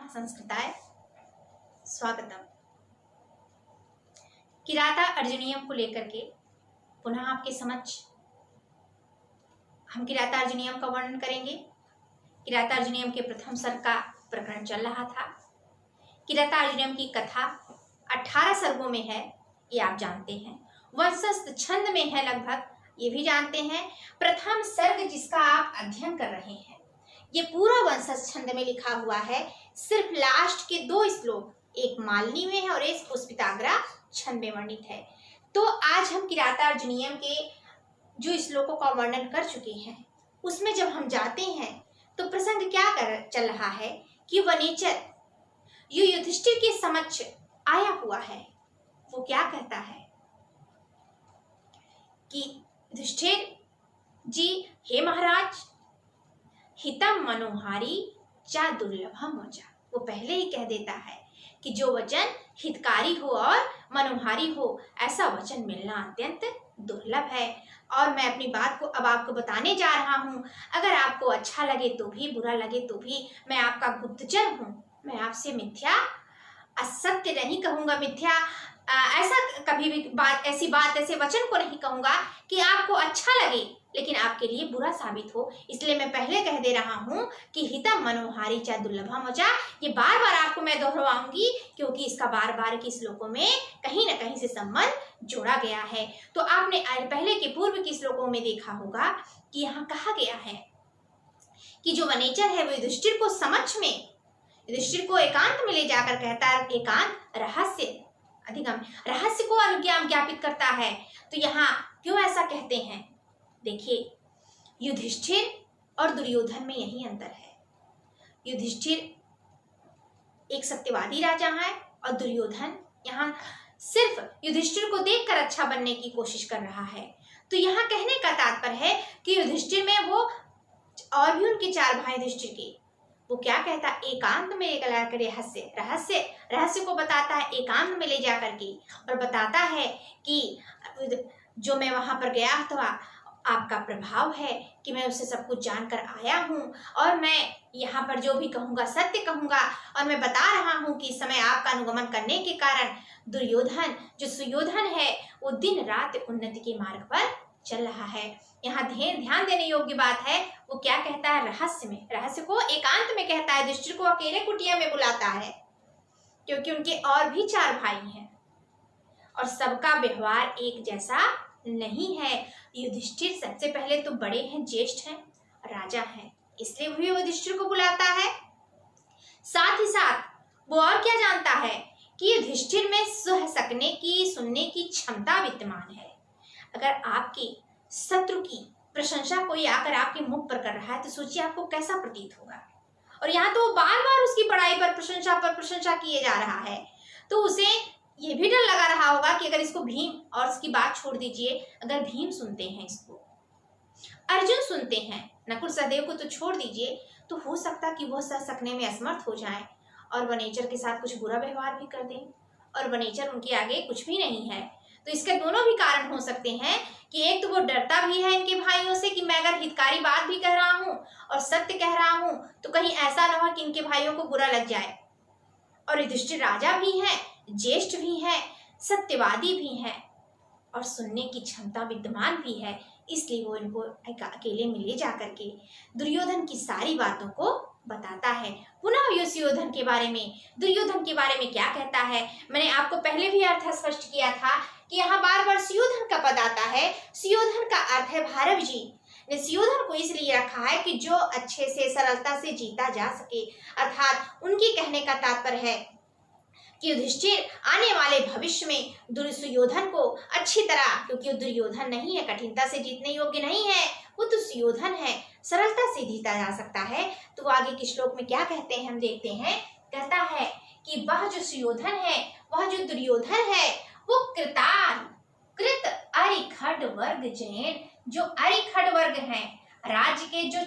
संस्कृताय स्वागतम। किराता अर्जुनीयम को लेकर के पुनः आपके समक्ष हम किराता अर्जुनीयम का वर्णन करेंगे। किराता अर्जुनीयम के प्रथम सर्ग का प्रकरण चल रहा था। किराता अर्जुनीयम की कथा 18 सर्गों में है, ये आप जानते हैं। वंशस्थ छंद में है लगभग, ये भी जानते हैं। प्रथम सर्ग जिसका आप अध्ययन कर रहे हैं, ये पूरा वंशस्थ छंद में लिखा हुआ है। सिर्फ लास्ट के 2 श्लोक, एक मालिनी में है और एक पुष्पिताग्रा छंद में वर्णित है। तो आज हम किराता अर्जुनीयम के जो श्लोकों का वर्णन कर चुके हैं, उसमें जब हम जाते हैं तो प्रसंग क्या चल रहा है कि वनेचर युधिष्ठिर के समक्ष आया हुआ है। वो क्या कहता है कि युधिष्ठिर जी, हे महाराज, हितम मनोहारी चा दुर्लभम वचा। वो पहले ही कह देता है कि जो वचन हितकारी हो और मनोहारी हो, ऐसा वचन मिलना अत्यंत दुर्लभ है। और मैं अपनी बात को अब आपको बताने जा रहा हूँ। अगर आपको अच्छा लगे तो भी, बुरा लगे तो भी, मैं आपका गुप्तचर हूँ। मैं आपसे मिथ्या, असत्य नहीं कहूँगा, मिथ्या ऐसा कभी भी ऐसे वचन को नहीं कहूँगा कि आपको अच्छा लगे लेकिन आपके लिए बुरा साबित हो। इसलिए मैं पहले कह दे रहा हूँ कि हितम मनोहारी चा दुर्लभम वचा। ये बार बार आपको मैं दोहराऊंगी क्योंकि इसका बार बार के श्लोकों में कहीं न कहीं से संबंध जोड़ा गया है। तो आपने पहले के पूर्व के श्लोकों में देखा होगा कि यहाँ कहा गया है कि जो वनेचर है वो युधिष्ठिर को समक्ष में, युधिष्ठिर को एकांत में ले जाकर कहता है, एकांत रहस्य अधिगम, रहस्य को अनुज्ञा ज्ञापित करता है। तो यहाँ क्यों ऐसा कहते हैं? देखिए, युधिष्ठिर और दुर्योधन में यही अंतर है। युधिष्ठिर एक सत्यवादी राजा है और दुर्योधन यहाँ सिर्फ युधिष्ठिर को देखकर अच्छा बनने की कोशिश कर रहा है। तो यहाँ कहने का तात्पर्य है कि युधिष्ठिर में वो और भी उनके 4 भाई युधिष्ठिर के, वो क्या कहता, एकांत में ले जाकर रहस्य को बताता है, एकांत में ले जाकर के, और बताता है कि जो मैं वहां पर गया था, आपका प्रभाव है कि मैं उससे सब कुछ जानकर आया हूँ और मैं यहाँ पर जो भी कहूँगा सत्य कहूँगा। और मैं बता रहा हूँ कि इस समय आपका अनुगमन करने के कारण दुर्योधन जो सुयोधन है वो दिन रात उन्नति के मार्ग पर चल रहा है। यहाँ ध्यान देने योग्य बात है, वो क्या कहता है, रहस्य को एकांत में कहता है। युधिष्ठिर को अकेले कुटिया में बुलाता है क्योंकि उनके और भी 4 भाई हैं और सबका व्यवहार एक जैसा नहीं है। युधिष्ठिर सबसे पहले तो बड़े हैं, ज्येष्ठ हैं, राजा हैं, इसलिए भी युधिष्ठिर को बुलाता है। साथ ही साथ वो और क्या जानता है कि युधिष्ठिर में सह सकने की, सुनने की क्षमता विद्यमान है। अगर आपकी शत्रु की प्रशंसा कोई आकर आपके मुख पर कर रहा है तो सोचिए आपको कैसा प्रतीत होगा। और यहाँ तो बार बार उसकी पढ़ाई पर प्रशंसा किए जा रहा है, तो उसे ये भी डर लगा रहा होगा कि अगर इसको भीम, और इसकी बात छोड़ दीजिए, अगर भीम सुनते हैं, इसको अर्जुन सुनते हैं, नकुल सहदेव को तो छोड़ दीजिए, तो हो सकता कि वह सह सकने में असमर्थ हो जाए और वनेचर के साथ कुछ बुरा व्यवहार भी कर दें और वनेचर उनके आगे कुछ भी नहीं है। तो इसके दोनों भी कारण हो सकते हैं कि एक तो वो डरता भी है इनके भाइयों से कि मैं अगर हितकारी बात भी कह रहा हूँ और सत्य कह रहा हूँ तो कहीं ऐसा ना हो कि इनके भाइयों को बुरा लग जाए। और युधिष्ठिर राजा भी है, ज्येष्ठ भी है, सत्यवादी भी है और सुनने की क्षमता विद्यमान भी है, इसलिए वो इनको अकेले में ले जाकर के दुर्योधन की सारी बातों को बताता है। पुनः सुयोधन के बारे में, दुर्योधन के बारे में क्या कहता है, मैंने आपको पहले भी अर्थ स्पष्ट किया था कि यहाँ बार बार सुयोधन का पद आता है। सुयोधन का अर्थ है भारव जी ने सुयोधन को इसलिए रखा है कि जो अच्छे से सरलता से जीता जा सके, अर्थात उनके कहने का तात्पर्य है कि युधिष्ठिर आने वाले भविष्य में सुयोधन को अच्छी तरह, क्योंकि दुर्योधन नहीं है, कठिनता से जीतने योग्य नहीं है, वो तो सुयोधन है, सरलता से जीता जा सकता है। तो आगे के श्लोक में क्या कहते हैं हम देखते हैं। कहता है कि वह जो सुयोधन है, वह जो दुर्योधन है, वो कृत अरिखड वर्ग जैन, जो अरिखड वर्ग हैं, राज्य के जो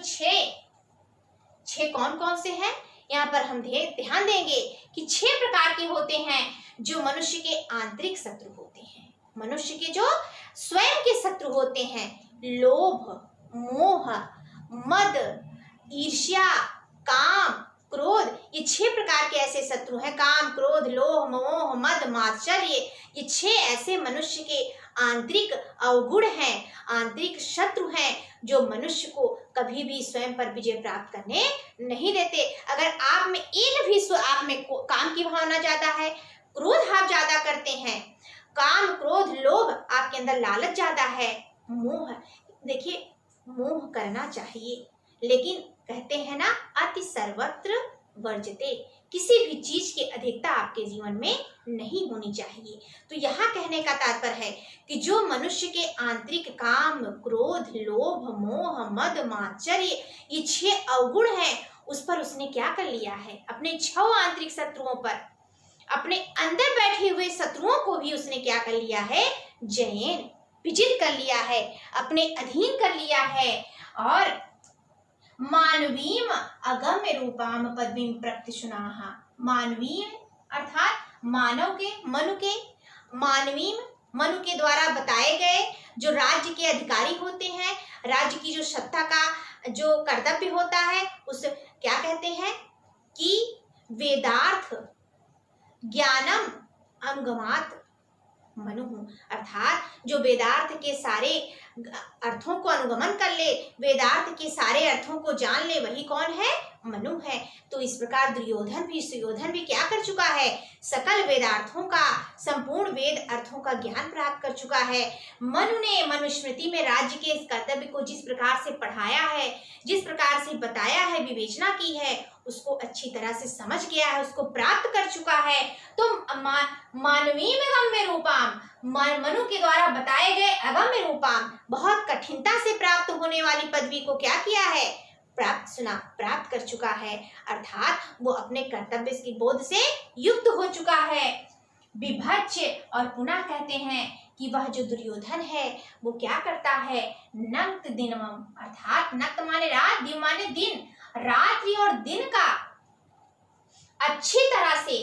6 कौन कौन से हैं, यहाँ पर हम ध्यान देंगे कि 6 प्रकार के होते हैं जो मनुष्य के आंतरिक शत्रु होते हैं। मनुष्य के जो स्वयं के शत्रु होते हैं, लोभ, मोह, मद, ईर्ष्या, काम, क्रोध, ये 6 प्रकार के ऐसे शत्रु हैं। काम, क्रोध, लोभ, मोह, मद, मात्सर्य, ये 6 ऐसे मनुष्य के आंतरिक अवगुण हैं, आंतरिक शत्रु हैं, जो मनुष्य को कभी भी स्वयं पर विजय प्राप्त करने नहीं देते। अगर आप में एक भी आप में काम की भावना ज्यादा है, क्रोध आप ज्यादा करते हैं, काम, क्रोध, लोभ, आपके अंदर लालच ज्यादा है, मोह, देखिए मोह करना चाहिए, लेकिन कहते हैं ना, अति सर्वत्र वर्जते, किसी भी चीज की अधिकता आपके जीवन में नहीं होनी चाहिए। तो यहाँ कहने का तात्पर्य है कि जो मनुष्य के आंतरिक काम, क्रोध, लोभ, मोह, मद, मात्सर्य, ये 6 अवगुण हैं, उस पर उसने क्या कर लिया है, अपने 6 आंतरिक शत्रुओं पर, अपने अंदर बैठे हुए शत्रुओं को भी उसने क्या कर लिया है, जयेन, विजित कर लिया है, अपने अधीन कर लिया है। और मानवीम अगम्य रूपाम पद्मीम प्रत्युषुनाहा, मानवीय अर्थात मानव के, मनु के, मानवीम मनु के द्वारा बताए गए जो राज्य के अधिकारी होते हैं, राज्य की जो सत्ता का जो कर्तव्य होता है, उस क्या कहते हैं कि वेदार्थ ज्ञानम अनुगमात मनु, अर्थात जो वेदार्थ के सारे अर्थों को अनुगमन कर ले, वेदार्थ के सारे अर्थों को जान ले, वही कौन है, मनु है। तो इस प्रकार सुयोधन भी क्या कर चुका है, सकल वेदार्थों का, संपूर्ण वेद अर्थों का ज्ञान प्राप्त कर चुका है। मनु ने मनुस्मृति में राज्य के इस कर्तव्य को जिस प्रकार से पढ़ाया है, जिस प्रकार से बताया है, विवेचना की है, उसको अच्छी तरह से समझ गया है, उसको प्राप्त कर चुका है। तो मानवीय में गम्य रूपाम, मनु के द्वारा बताए गए अगम्य रूपाम, बहुत कठिनता से प्राप्त होने वाली पदवी को क्या किया है, प्राप्त कर चुका है, अर्थात वो अपने कर्तव्य की बोध से युक्त हो चुका है। विभज्ज, और पुनः कहते हैं कि वह जो दुर्योधन है वो क्या करता है, नक्त दिनमम, अर्थात नक्त माने रात, दिन माने दिन, रात्रि और दिन का अच्छी तरह से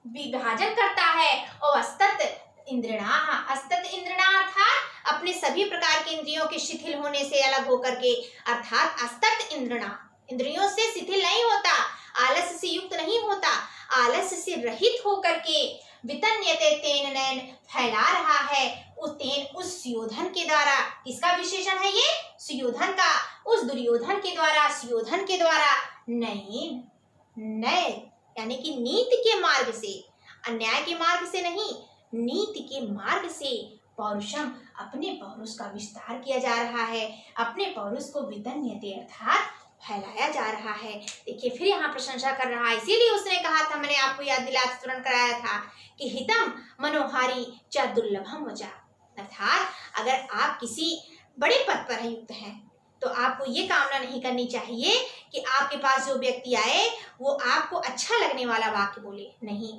विभाजन करता है। और अस्तत इंद्रिणा अर्थात अपने सभी प्रकार के इंद्रियों के शिथिल होने से अलग होकर के, अर्थात अस्तत इंद्रिणा, इंद्रियों से शिथिल नहीं होता, आलस्य से युक्त नहीं होता, आलस्य से रहित होकर के वितन्यते तेन नैन, फैला रहा है उस सुयोधन के द्वारा। किसका विशेषण है ये, सुयोधन का, उस दुर्योधन के द्वारा, सुयोधन के द्वारा नैन, नय यानी कि नीति के मार्ग से, अन्याय के मार्ग से नहीं, नीति के मार्ग से पौरुषम, अपने पौरुष का विस्तार किया जा रहा है, अपने पौरुष को वितन्यते अर्थात फैलाया जा रहा है। देखिए फिर यहाँ प्रशंसा कर रहा है, इसीलिए उसने कहा था, मैंने आपको याद दिला स्मरण कराया था कि हितम मनोहारी च दुर्लभम वजा, अर्थात अगर आप किसी बड़े पद पर युक्त हैं तो आपको ये कामना नहीं करनी चाहिए कि आपके पास जो व्यक्ति आए वो आपको अच्छा लगने वाला वाक्य बोले, नहीं,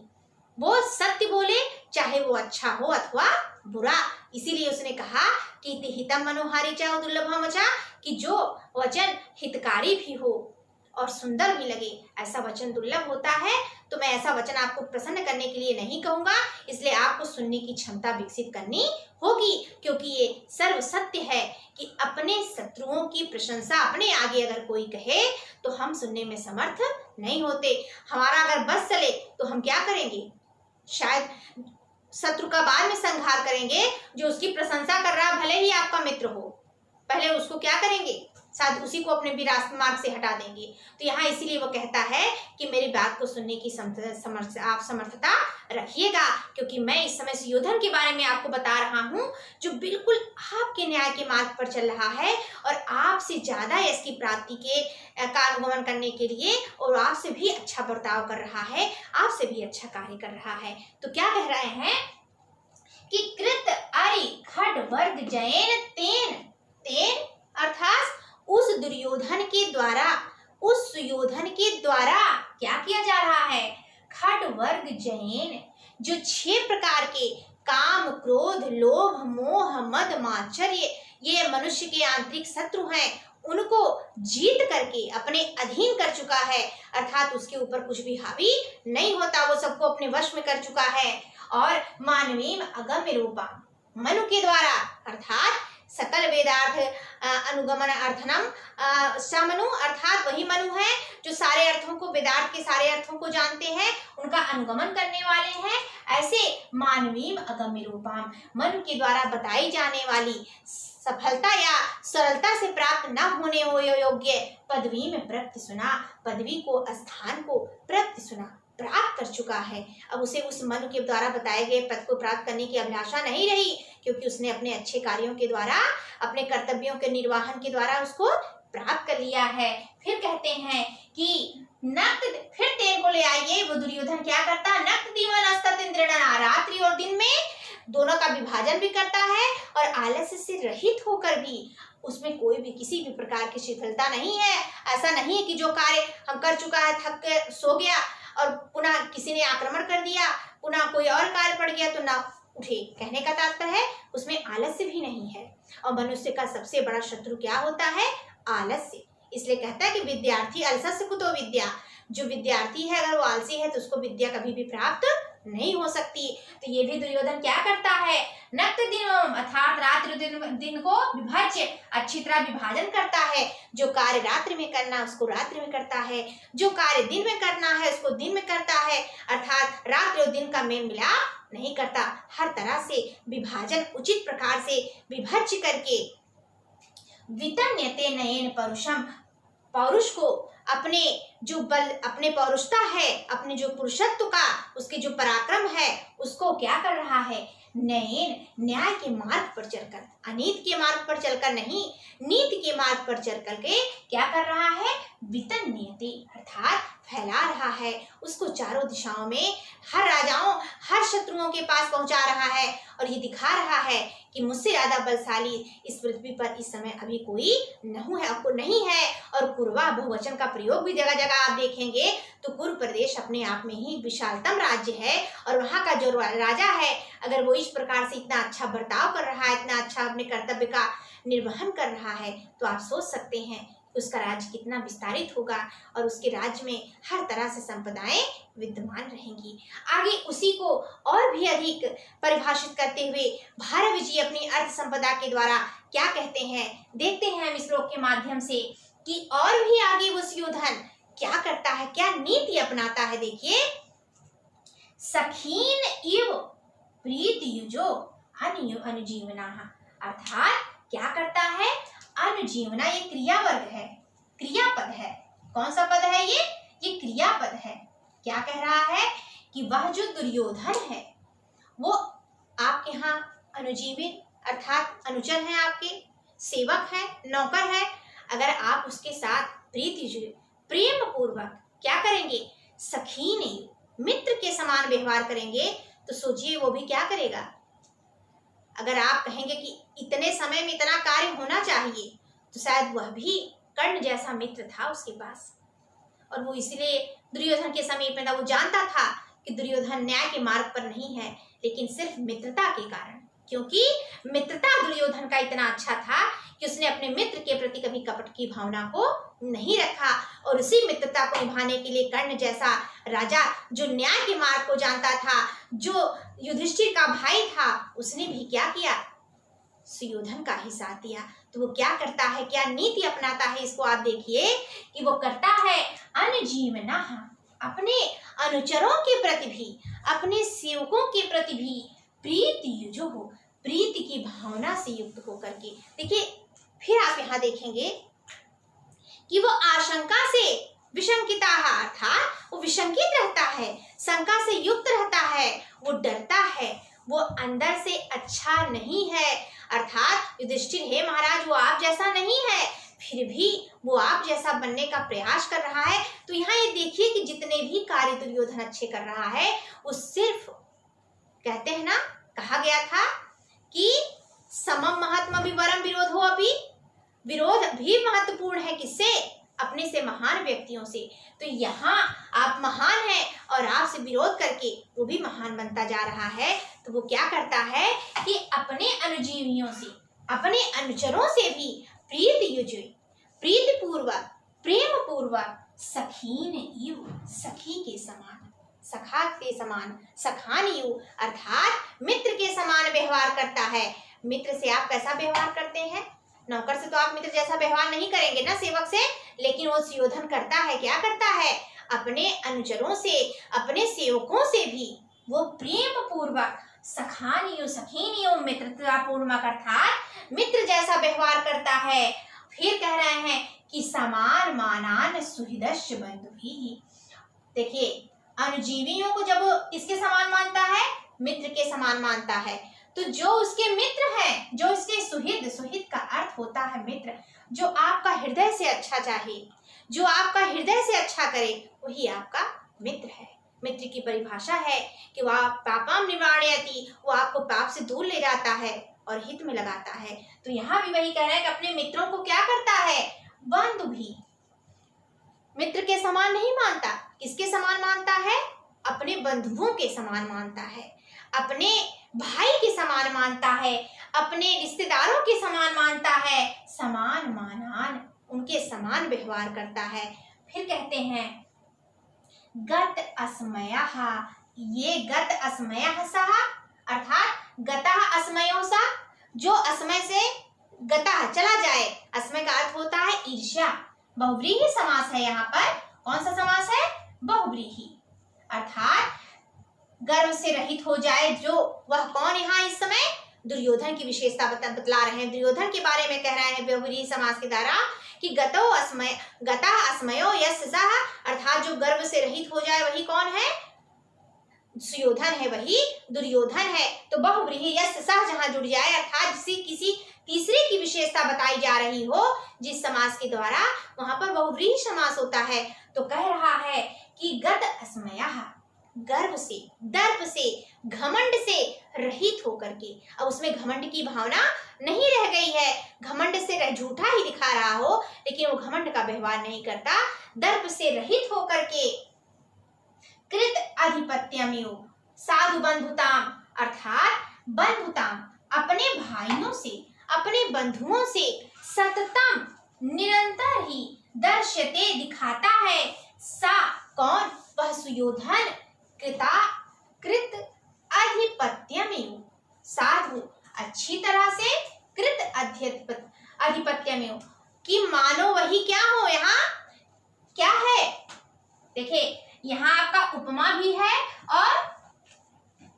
वो सत्य बोले, चाहे वो अच्छा हो अथवा बुरा। इसीलिए उसने कहा कि हितम मनोहारी च दुर्लभम वचा, कि जो वचन हितकारी भी हो और सुंदर भी लगे, ऐसा वचन दुर्लभ होता है। तो मैं ऐसा वचन आपको प्रसन्न करने के लिए नहीं कहूंगा, इसलिए आपको सुनने की क्षमता विकसित करनी होगी, क्योंकि ये सर्व सत्य है कि अपने शत्रुओं की प्रशंसा अपने आगे अगर कोई कहे तो हम सुनने में समर्थ नहीं होते। हमारा अगर बस चले तो हम क्या करेंगे, शायद शत्रु का बाद में संहार करेंगे। जो उसकी प्रशंसा कर रहा है भले ही आपका मित्र हो, पहले उसको क्या करेंगे, शायद उसी को अपने विरासत मार्ग से हटा देंगे। तो यहाँ इसीलिए वो कहता है कि मेरी बात को सुनने की आप समर्थता रखिएगा, क्योंकि मैं इस समय सुयोधन के बारे में आपको बता रहा हूँ, जो बिल्कुल आपके न्याय के मार्ग पर चल रहा है और आपसे ज्यादा इसकी प्राप्ति के का अनुगमन करने के लिए और आपसे भी अच्छा बर्ताव कर रहा है, आपसे भी अच्छा कार्य कर रहा है। तो क्या कह रहे हैं कि कृत अरि खड वर्ग जयेन तेन, तेन अर्थात उस दुर्योधन के द्वारा, उस सुयोधन के द्वारा क्या किया जा रहा है, खड वर्ग जयेन, जो 6 प्रकार के काम, क्रोध, लोभ, मोह, मद, मात्सर्य, ये मनुष्य के आंतरिक शत्रु हैं, उनको जीत करके अपने अधीन कर चुका है, अर्थात उसके ऊपर कुछ भी हावी नहीं होता, वो सबको अपने वश में कर चुका है। और मानवीय अगम्य रूपा, मनु के द्वारा, अर्थात सकल वेदार्थ अनुगमन अर्थनम समनु, अर्थात वही मनु है जो सारे अर्थों को, वेदार्थ के सारे अर्थों को जानते हैं, उनका अनुगमन करने वाले हैं। ऐसे मानवीम अगम्य रूपाम, मनु के द्वारा बताई जाने वाली सफलता या सरलता से प्राप्त न होने योग्य पदवी में प्राप्त सुना, पदवी को, स्थान को प्राप्त सुना, प्राप्त कर चुका है। अब उसे उस मनु के द्वारा बताए गए पद को प्राप्त करने की अभिलाषा नहीं रही, क्योंकि उसने अपने अच्छे कार्यों के द्वारा, अपने कर्तव्यों के निर्वहन के द्वारा उसको प्राप्त कर लिया है। फिर कहते हैं कि नक्त, फिर तेल को ले आइए। वो दुर्योधन क्या करता है, नक्त दीवन अस्तर इंद्रना, रात्रि और दिन में दोनों का विभाजन भी करता है और आलस्य से रहित होकर भी उसमें कोई भी किसी भी प्रकार की शिथिलता नहीं है। ऐसा नहीं है कि जो कार्य हम कर चुका है, थक के सो गया और पुनः किसी ने आक्रमण कर दिया, पुनः कोई और कार्य पड़ गया तो ना उठे। कहने का तात्पर्य है उसमें आलस्य भी नहीं है। और मनुष्य का सबसे बड़ा शत्रु क्या होता है, आलस्य। इसलिए कहता है कि विद्यार्थी अलसस्य कुतो विद्या, जो विद्यार्थी है अगर वो आलसी है तो उसको विद्या कभी भी प्राप्त नहीं हो सकती। तो ये भी दुर्योधन क्या करता है, नक्त दिनों अर्थात रात्रि दिन को विभाज्य, अच्छी तरह विभाजन करता है। जो कार्य रात्रि में करना उसको रात्रि में करता है, जो कार्य दिन में करना है उसको दिन में करता है, अर्थात रात्रि और दिन का मेल मिलाप नहीं करता। हर तरह से विभाजन उचित प्रकार से विभज्य करके वितन्यते नयन परुषम, पौरुष को, अपने जो बल, अपने पौरुषता है, अपने जो पुरुषत्व का, उसके जो पराक्रम है, उसको क्या कर रहा है, नयन, न्याय के मार्ग पर चलकर, अनीति के मार्ग पर चलकर नहीं, नीति के मार्ग पर चल करके क्या कर रहा है, वितन्यते अर्थात फैला रहा है, उसको चारों दिशाओं में, हर राजाओं, हर शत्रुओं के पास पहुंचा रहा है और ये दिखा रहा है कि मुझसे ज्यादा बलशाली इस पृथ्वी पर इस समय अभी कोई नहीं है। और कुरवा बहुवचन का प्रयोग भी जगह जगह आप देखेंगे तो कुरु प्रदेश अपने आप में ही विशालतम राज्य है और वहाँ का जो राजा है अगर वो इस प्रकार से इतना अच्छा बर्ताव कर रहा है, इतना अच्छा अपने कर्तव्य का निर्वहन कर रहा है, तो आप सोच सकते हैं उसका राज्य कितना विस्तारित होगा और उसके राज्य में हर तरह से संपदाएं विद्यमान रहेंगी। आगे उसी को और भी अधिक परिभाषित करते हुए भारत जी अपनी अर्थ संपदा के द्वारा क्या कहते हैं, देखते हैं हम इस श्लोक के माध्यम से कि और भी आगे वो सुयोधन क्या करता है, क्या नीति अपनाता है। देखिए, सखीन इव प्रीत युजो अनुजीवना, अर्थात क्या करता है, अनुजीवना, ये क्रिया वर्ग है, क्रियापद है। कौन सा पद है ये क्रियापद है। क्या कह रहा है कि वह जो दुर्योधन है वो आपके यहाँ अनुजीवित अर्थात अनुचर है, आपके सेवक है, नौकर है। अगर आप उसके साथ प्रेम पूर्वक क्या करेंगे, सखी नहीं, मित्र के समान व्यवहार करेंगे तो सोचिए वो भी क्या करेगा। अगर आप कहेंगे कि इतने समय में इतना कार्य होना चाहिए तो शायद वह भी कर्ण जैसा मित्र था उसके पास और वो इसलिए दुर्योधन के समीप में था। वो जानता था कि दुर्योधन न्याय के मार्ग पर नहीं है, लेकिन सिर्फ मित्रता के कारण, क्योंकि मित्रता दुर्योधन का इतना अच्छा था कि उसने अपने मित्र के प्रति कभी कपट की भावना को नहीं रखा और उसी मित्रता को निभाने के लिए कर्ण जैसा राजा जो न्याय के मार्ग को जानता था, जो युधिष्ठिर का भाई था, उसने भी क्या किया, सुयोधन का ही साथ दिया। तो वो क्या करता है, क्या नीति अपनाता है, इसको आप देखिए कि वो करता है अनुजीवना, अपने अनुचरों के प्रति भी, अपने सेवकों के प्रति भी प्रीति युजो हो, प्रीति की भावना से युक्त होकर के। देखिए फिर आप यहाँ देखेंगे कि वो आशंका से विशंकिता, अर्थात वो विशंकित रहता है, शंका से युक्त रहता है, वो डरता है, वो अंदर से अच्छा नहीं है। अर्थात युधिष्ठिर, हे महाराज, वो आप जैसा नहीं है, फिर भी वो आप जैसा बनने का प्रयास कर रहा है। तो यहाँ ये देखिए कि जितने भी कार्य दुर्योधन अच्छे कर रहा है वो सिर्फ, कहते हैं ना, कहा गया था कि समम महत्म विवरम विरोध हो, अभी विरोध भी महत्वपूर्ण है, किससे, अपने से महान व्यक्तियों से। तो यहाँ आप महान हैं और आपसे विरोध करके वो भी महान बनता जा रहा है। तो वो क्या करता है कि अपने अनुजीवियों से, अपने अनुचरों से भी प्रीति युजो, प्रीति पूर्वक, प्रेम पूर्वक, सखीन इव, सखी के समान, सखा के समान, सखान यु अर्थात मित्र के समान व्यवहार करता है। मित्र से आप कैसा व्यवहार करते हैं? नौकर से तो आप मित्र जैसा व्यवहार नहीं करेंगे ना, सेवक से, लेकिन वो सुयोधन करता है, क्या करता है? अपने अनुचरों से, अपने सेवकों से भी वो प्रेम पूर्वक सखीनियो मित्रता पूर्वक अर्थात मित्र जैसा व्यवहार करता है। फिर कह रहे हैं कि समान मानान सुहृदस्य बंधु भी। देखिए, अनुजीवियों को जब इसके समान मानता है, मित्र के समान मानता है, तो जो उसके मित्र हैं, जो उसके सुहृद का अर्थ होता है मित्र, जो आपका हृदय से अच्छा चाहे, जो आपका हृदय से अच्छा करे, वही आपका मित्र है। मित्र की परिभाषा है कि वह पापम निवारयति, वो आपको पाप से दूर ले जाता है और हित में लगाता है। तो यहाँ भी वही कह रहा है कि अपने मित्रों को क्या करता है? बंधु भी मित्र के समान नहीं मानता। किसके समान मानता है? अपने बंधुओं के समान मानता है, अपने भाई के समान मानता है, अपने रिश्तेदारों के समान मानता है। समान मानान, उनके समान व्यवहार करता है। फिर कहते हैं गत अस्मयः, ये गत अस्मयः सः अर्थात गतः अस्मयो सा, जो अस्मय से गतः चला जाए। अस्मय का अर्थ होता है ईर्ष्या। बहुव्रीहि समास है यहाँ पर। कौन सा समास है? बहुव्रीहि, अर्थात गर्व से रहित हो जाए जो, वह कौन यहाँ इस समय? दुर्योधन की विशेषता बतला रहे हैं, दुर्योधन के बारे में कह रहे हैं बहुव्रीहि समास के द्वारा कि गतो अस्मय गता अस्मयो यस्य सः, अर्थात जो गर्व से रहित हो जाए वही कौन है? सुयोधन है, वही दुर्योधन है। तो बहुव्रीहि यस्य सः जहाँ जुड़ जाए, अर्थात किसी तीसरे की विशेषता बताई जा रही हो जिस समास के द्वारा, वहां पर बहुव्रीहि समास होता है। तो कह रहा है कि गत अस्मयः, गर्व से, दर्प से, घमंड से रहित होकर के, अब उसमें घमंड की भावना नहीं रह गई है, घमंड से झूठा ही दिखा रहा हो लेकिन वो घमंड का व्यवहार नहीं करता, दर्प से रहित होकर के कृत आधिपत्यमियो साधु बंधुताम, अर्थात बंधुताम, अपने भाइयों से, अपने बंधुओं से सततम, निरंतर ही दर्श्यते, दिखाता है। सा कौन? वह सुयोधन कृत आधिपत्यमेव, साधु अच्छी तरह से, कृत आधिपत्यमेव कि मानो वही क्या हो, यहाँ क्या है? देखिए, यहाँ आपका उपमा भी है और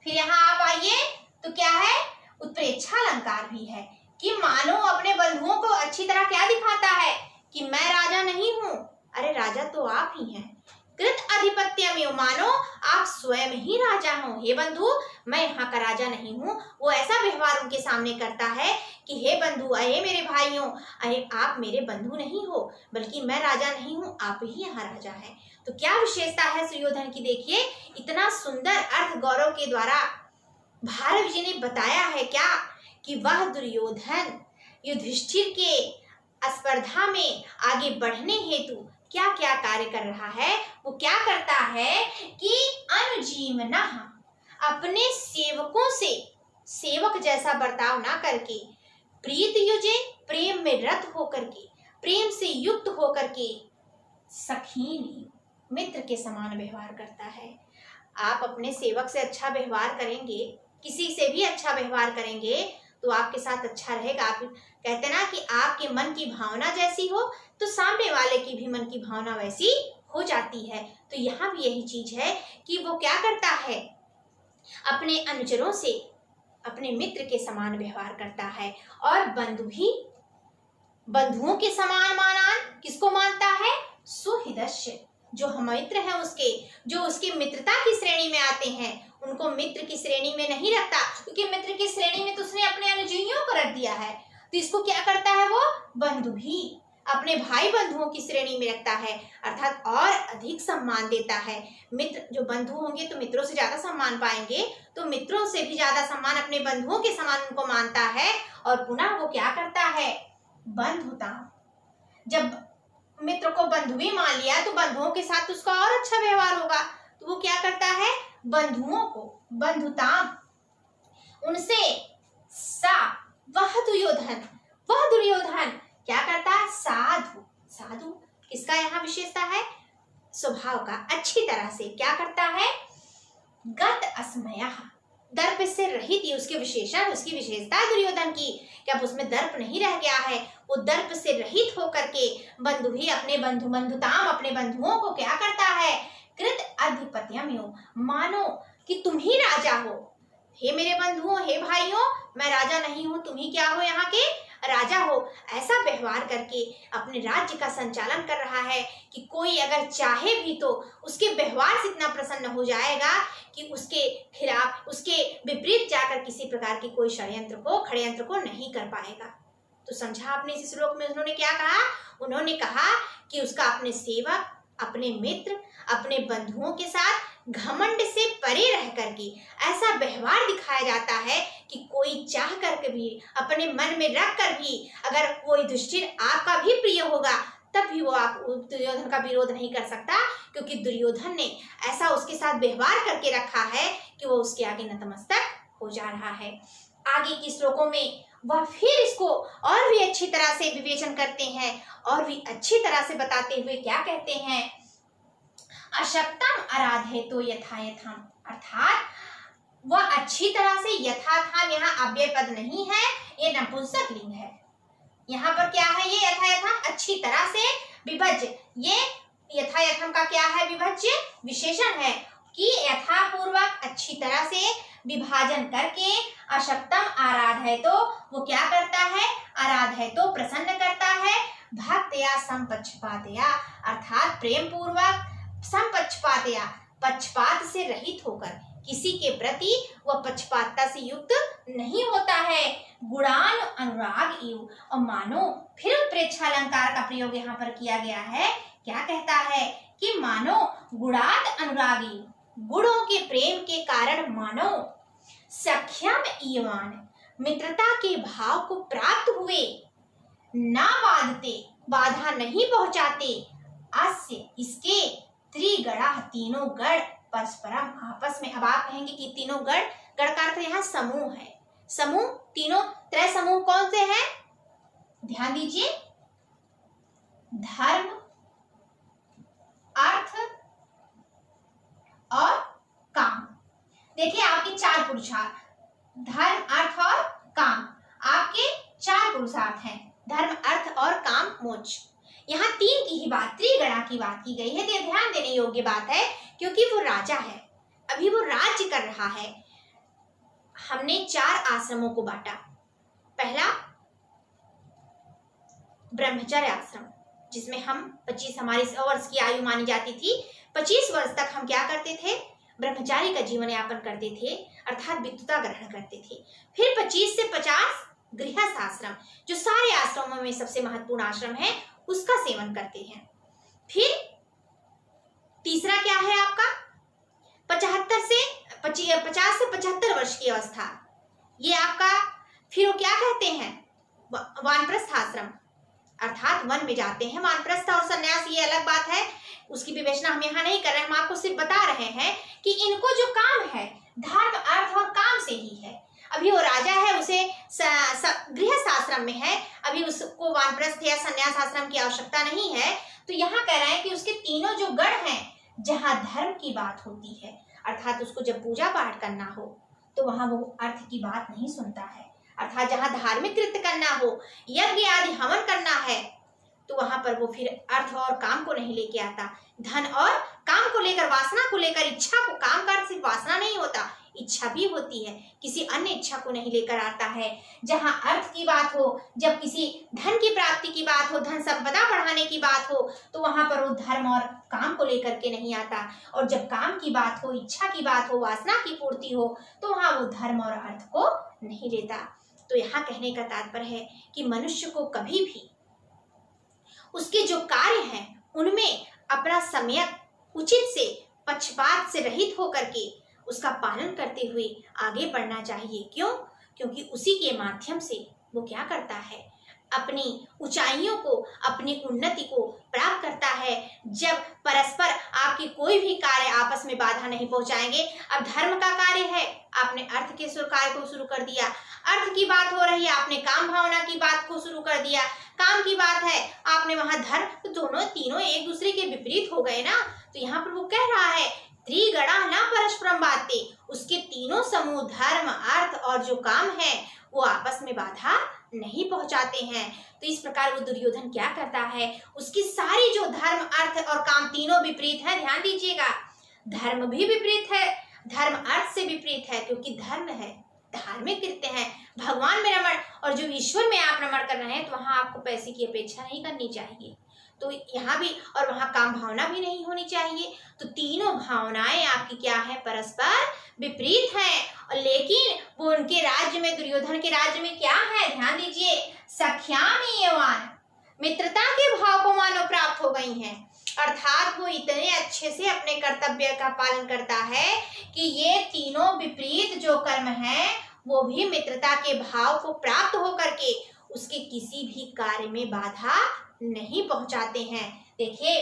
फिर यहाँ आप आइए तो क्या है? उत्प्रेक्षा अलंकार भी है कि मानो अपने बंधुओं को अच्छी तरह क्या दिखाता है कि मैं राजा नहीं हूँ। अरे राजा तो आप ही हैं। कृत आधिपत्यमेव, मानो आप स्वयं ही राजा हो। हे बंधु, मैं यहाँ का राजा नहीं हूँ। वो ऐसा व्यवहार उनके सामने करता है कि हे बंधु, अरे मेरे भाइयों, अरे आप मेरे बंधु नहीं हो, बल्कि मैं राजा नहीं हूँ, आप ही यहाँ राजा हैं। तो क्या विशेषता है सुयोधन की? देखिए, इतना सुंदर अर्थ गौरव के द्वारा भारत जी ने बताया है क्या कि वह दुर्योधन युधिष्ठिर के स्पर्धा में आगे बढ़ने हेतु क्या क्या कार्य कर रहा है। वो क्या करता है कि अनुजीवनः, अपने सेवकों से सेवक जैसा बर्ताव ना करके, प्रीत युजे, प्रेम में रत होकर के, प्रेम से युक्त होकर के, सखीन, मित्र के समान व्यवहार करता है। आप अपने सेवक से अच्छा व्यवहार करेंगे, किसी से भी अच्छा व्यवहार करेंगे तो आपके साथ अच्छा रहेगा। आप कहते ना कि आपके मन की भावना जैसी हो तो सामने वाले की भी मन की भावना वैसी हो जाती है। तो यहाँ भी यही चीज है कि वो क्या करता है? अपने अनुचरों से अपने मित्र के समान व्यवहार करता है। और बंधु भी बंधुओं के समान मानान किसको मानता है? सुहृदस्य, जो हम मित्र हैं उसके, जो उसकी मित्रता की श्रेणी में आते हैं, उनको मित्र की श्रेणी में नहीं रखता, क्योंकि मित्र की श्रेणी में तो उसने अपने अनुजीवियों को रख दिया है। तो इसको क्या करता है? वो बंधु भी अपने भाई बंधुओं की श्रेणी में रखता है, अर्थात और अधिक सम्मान देता है। मित्र जो बंधु होंगे तो मित्रों से ज्यादा सम्मान पाएंगे, तो मित्रों से भी ज्यादा सम्मान अपने बंधुओं के समान उनको मानता है। और पुनः वो क्या करता है? बंधुता, जब मित्र को बंधु भी मान लिया तो बंधुओं के साथ उसका और अच्छा व्यवहार होगा। तो वो क्या करता है? बंधुओं को बंधुता, उनसे सा, वह दुर्योधन क्या करता है? साधु, साधु किसका यहाँ विशेषता है? स्वभाव का, अच्छी तरह से क्या करता है? गत अस्मयः, दर्प से रहित, ये उसके विशेषण, उसकी विशेषता है दुर्योधन की कि अब उसमें दर्प नहीं रह गया है। वो दर्प से रहित होकर के बंधु ही अपने बंधुताम, अपने बंधुओं को क्या करता है, कृत अधिपत्यम यो, मानो कि तुम ही राजा हो। हे मेरे बंधुओं, हे भाइयों, मैं राजा नहीं हूँ, तुम ही क्या हो, यहाँ के राजा हो। ऐसा व्यवहार करके अपने राज्य का संचालन कर रहा है कि कोई अगर चाहे भी तो उसके व्यवहार से इतना प्रसन्न हो जाएगा कि उसके खिलाफ, उसके विपरीत जाकर किसी प्रकार की कोई खड़यंत्र को नहीं कर पाएगा। तो समझा आपने इस श्लोक में उन्होंने क्या कहा, उन्होंने कहा कि उसका अपने सेवक, अपने मित्र, अपने बंधुओं के साथ घमंड से परे रह करके ऐसा व्यवहार दिखाया जाता है कि कोई चाह करके भी, अपने मन में रख कर भी, अगर कोई युधिष्ठिर आपका भी प्रिय होगा तब भी वो आप दुर्योधन का विरोध नहीं कर सकता, क्योंकि दुर्योधन ने ऐसा उसके साथ व्यवहार करके रखा है कि वो उसके आगे नतमस्तक हो जा रहा है। आगे के श्लोकों में वह फिर इसको और भी अच्छी तरह से विवेचन करते हैं और भी अच्छी तरह से बताते हुए क्या कहते हैं, अशक्तम आराधे तो यथायथम, अर्थात वह अच्छी तरह से, यथाथम यहाँ अव्यय पद नहीं है, ये नपुंसक लिंग है। यहाँ पर क्या है, ये यथायथम अच्छी तरह से विभज्य, ये यथायथम का क्या है, विभज्य विशेषण है कि यथापूर्वक अच्छी तरह से विभाजन करके अशक्तम आराधे तो वो क्या करता है, आराधे तो प्रसन्न करता है, भक्तया संपक्षपातया, अर्थात प्रेम पूर्वक, संपक्षपातया पक्षपात से रहित होकर, किसी के प्रति वह पक्षपातता से युक्त नहीं होता है। गुणान अनुराग इव, और मानो फिर प्रेक्षालंकार का प्रयोग यहाँ पर किया गया है, क्या कहता है कि मानो गुणात अनुरागी, गुणों के प्रेम के कारण मानो सख्यम ईवान, मित्रता के भाव को प्राप्त हुए, ना बाधते, बाधा नहीं पहुंचाते, अस्य इसके त्रिगणा, तीनों गण परस्परम आपस में। अब आप कहेंगे कि तीनों गण, गण का अर्थ यहाँ समूह है, समूह तीनों, त्रय समूह कौन से हैं, ध्यान दीजिए, धर्म, अर्थ और काम। देखिए आपके चार पुरुषार्थ, धर्म, अर्थ और काम, आपके चार पुरुषार्थ हैं, धर्म, अर्थ और काम, मोक्ष। यहाँ तीन की ही बात, त्रिगणा की बात की गई है। ये ध्यान देने योग्य बात है, क्योंकि वो राजा है, अभी वो राज्य कर रहा है। हमने चार आश्रमों को बांटा, पहला ब्रह्मचर्य आश्रम, जिसमें हम 25, हमारी 100 वर्ष की आयु मानी जाती थी, 25 वर्ष तक हम क्या करते थे, ब्रह्मचारी का जीवन यापन करते थे, अर्थात विद्युता ग्रहण करते थे। फिर 25 से 50 गृहस्थ आश्रम, जो सारे आश्रमों में सबसे महत्वपूर्ण आश्रम है, उसका सेवन करते हैं। फिर तीसरा क्या है आपका, 50 से 75 वर्ष की अवस्था, ये आपका फिर वो क्या कहते हैं, वानप्रस्थ आश्रम, अर्थात वन में जाते हैं। वानप्रस्थ और सन्यास ये अलग बात है, उसकी विवेचना हम यहाँ नहीं कर रहे हैं, हम आपको सिर्फ बता रहे हैं कि इनको जो काम है धर्म, अर्थ और काम से ही है। अभी वो राजा है, उसे गृहस्थ आश्रम में है, अभी उसको वानप्रस्थ या सन्यास आश्रम की आवश्यकता नहीं है। तो यहाँ कह रहे हैं कि उसके तीनों जो गण हैं, जहाँ धर्म की बात होती है, अर्थात उसको जब पूजा पाठ करना हो तो वहां वो अर्थ की बात नहीं सुनता है, अर्थात जहाँ धार्मिक कृत्य करना हो, यज्ञ आदि हवन करना है, तो वहां पर वो फिर अर्थ और काम को नहीं लेके आता। धन और काम को लेकर, वासना को लेकर, इच्छा को, काम का सिर्फ वासना नहीं होता, इच्छा भी होती है, किसी अन्य इच्छा को नहीं लेकर आता है। जहां अर्थ की बात हो, जब किसी धन की प्राप्ति की बात हो, धन संपदा बढ़ाने की बात हो, तो वहां पर वो धर्म और काम को लेकर के नहीं आता। और जब काम की बात हो, इच्छा की बात हो, वासना की पूर्ति हो, तो वहां वो धर्म और अर्थ को नहीं लेता। तो यहाँ कहने का तात्पर्य है कि मनुष्य को कभी भी उसके जो कार्य हैं उनमें अपना समय उचित से, पक्षपात से रहित होकर के उसका पालन करते हुए आगे बढ़ना चाहिए। क्यों? क्योंकि उसी के माध्यम से वो क्या करता है, अपनी ऊंचाइयों को, अपनी उन्नति को प्राप्त करता है। जब परस्पर आपके कोई भी कार्य आपस में बाधा नहीं पहुंचाएंगे। अब धर्म का कार्य है, आपने अर्थ के कार्य को शुरू कर दिया, अर्थ की बात हो रही है, आपने काम भावना की बात को शुरू कर दिया, काम की बात है, आपने वहां धर्म, तो दोनों तीनों एक दूसरे के विपरीत हो गए ना। तो यहाँ पर वो कह रहा है त्रिगणा न परस्परम बाते, उसके तीनों समूह धर्म, अर्थ और जो काम है वो आपस में बाधा नहीं पहुंचाते हैं। तो इस प्रकार वो दुर्योधन क्या करता है, उसकी सारी जो धर्म, अर्थ और काम तीनों विपरीत है। ध्यान दीजिएगा, धर्म भी विपरीत है, धर्म अर्थ से विपरीत है, क्योंकि धर्म है धार्मिक कृत्य है, भगवान में रमण, और जो ईश्वर में आप रमण कर रहे हैं तो वहां आपको पैसे की अपेक्षा नहीं करनी चाहिए। तो यहाँ भी, और वहां काम भावना भी नहीं होनी चाहिए। तो तीनों भावनाएं आपकी क्या है, परस्पर विपरीत हैं। लेकिन वो उनके राज्य में, दुर्योधन के राज्य में क्या है, ध्यान दीजिए, सख्यामीयवान, मित्रता के भाव को मानो प्राप्त हो गई हैं। अर्थात वो इतने अच्छे से अपने कर्तव्य का पालन करता है कि ये तीनों विपरीत जो कर्म हैं वो भी मित्रता के भाव को प्राप्त होकर के उसके किसी भी कार्य में बाधा नहीं पहुंचाते हैं। देखिए,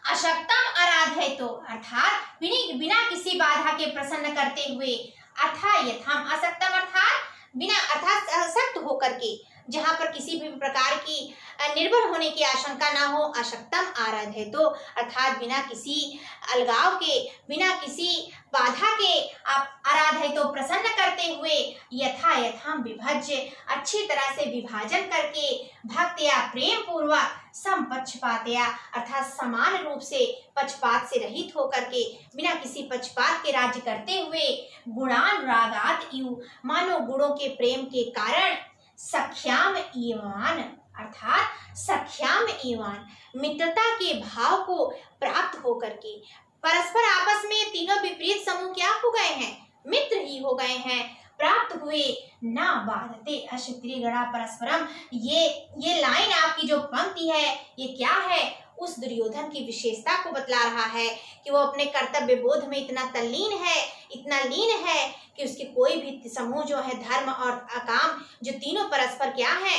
अशक्तम आराधयतो, अर्थात बिना किसी बाधा के प्रसन्न करते हुए, अर्थात यथाम, असक्तम अर्थात बिना, अर्थात असक्त होकर के, जहां पर किसी भी प्रकार की निर्भर होने की आशंका ना हो, अशक्तम आराधयतो, अर्थात बिना किसी अलगाव के, बिना किसी बाधा के आप आराधयतो प्रसन्न करते हुए, यथा यथाम विभज्य, अच्छी तरह से विभाजन करके, भक्तया प्रेम पूर्वक, समपक्षपातया, अर्थात समान रूप से पक्षपात से रहित होकर के, बिना किसी पक्षपात के राज्य करते हुए, गुणानुरागात इव, मानो गुणों के प्रेम के कारण, सख्याम ईवान, अर्थात सख्याम ईवान, मित्रता के भाव को प्राप्त होकर के, परस्पर आपस में तीनों विपरीत समूह क्या हो गए हैं, मित्र ही हो गए हैं, प्राप्त हुए, ना बाधते अशत्रुगणा परस्परम। ये लाइन आपकी जो पंक्ति है ये क्या है, उस दुर्योधन की विशेषता को बतला रहा है कि वो अपने कर्तव्य बोध में इतना तल्लीन है, इतना लीन है कि उसके कोई भी समूह जो है, धर्म और काम, जो तीनों परस्पर क्या है,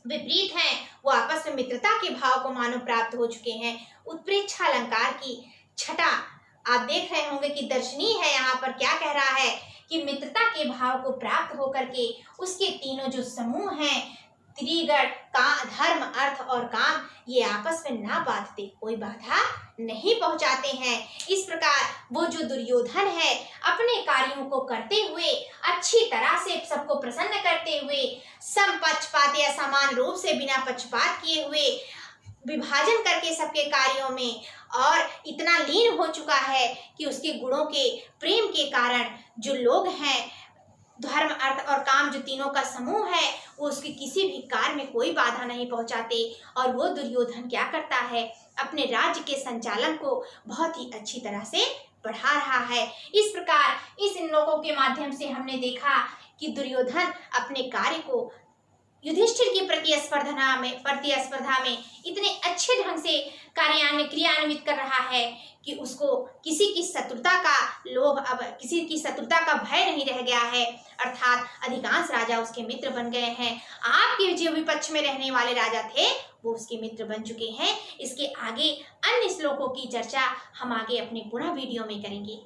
विपरीत हैं, वो आपस में मित्रता के भाव को मानो प्राप्त हो चुके हैं। उत्प्रेक्षा अलंकार की छटा आप देख रहे होंगे कि दर्शनीय है, यहाँ पर क्या कह रहा है कि मित्रता के भाव को प्राप्त होकर के उसके तीनों जो समूह हैं, त्रिगण का धर्म, अर्थ और काम, ये आपस में ना बाधते, कोई बाधा नहीं पहुंचाते हैं। इस प्रकार वो जो दुर्योधन है, अपने कार्यों को करते हुए, अच्छी तरह से सबको प्रसन्न करते हुए, समपक्षपात या समान रूप से बिना पक्षपात किए हुए विभाजन करके सबके कार्यों में, और इतना लीन हो चुका है कि उसके गुणों के प्रेम के कारण जो लोग हैं, धर्म, अर्थ और काम, जो तीनों का समूह है, वो उसके किसी भी कार्य में कोई बाधा नहीं पहुंचाते। और वो दुर्योधन क्या करता है, अपने राज्य के संचालन को बहुत ही अच्छी तरह से बढ़ा रहा है। इस प्रकार इस इन लोगों के माध्यम से हमने देखा कि दुर्योधन अपने कार्य को युधिष्ठिर की प्रतिस्पर्धा में इतने अच्छे ढंग से क्रियान्वित कर रहा है कि उसको किसी की शत्रुता का लोभ, अब किसी की शत्रुता का भय नहीं रह गया है, अर्थात अधिकांश राजा उसके मित्र बन गए हैं। आपके जो विपक्ष में रहने वाले राजा थे वो उसके मित्र बन चुके हैं। इसके आगे अन्य श्लोकों की चर्चा हम आगे अपने पुनः वीडियो में करेंगे।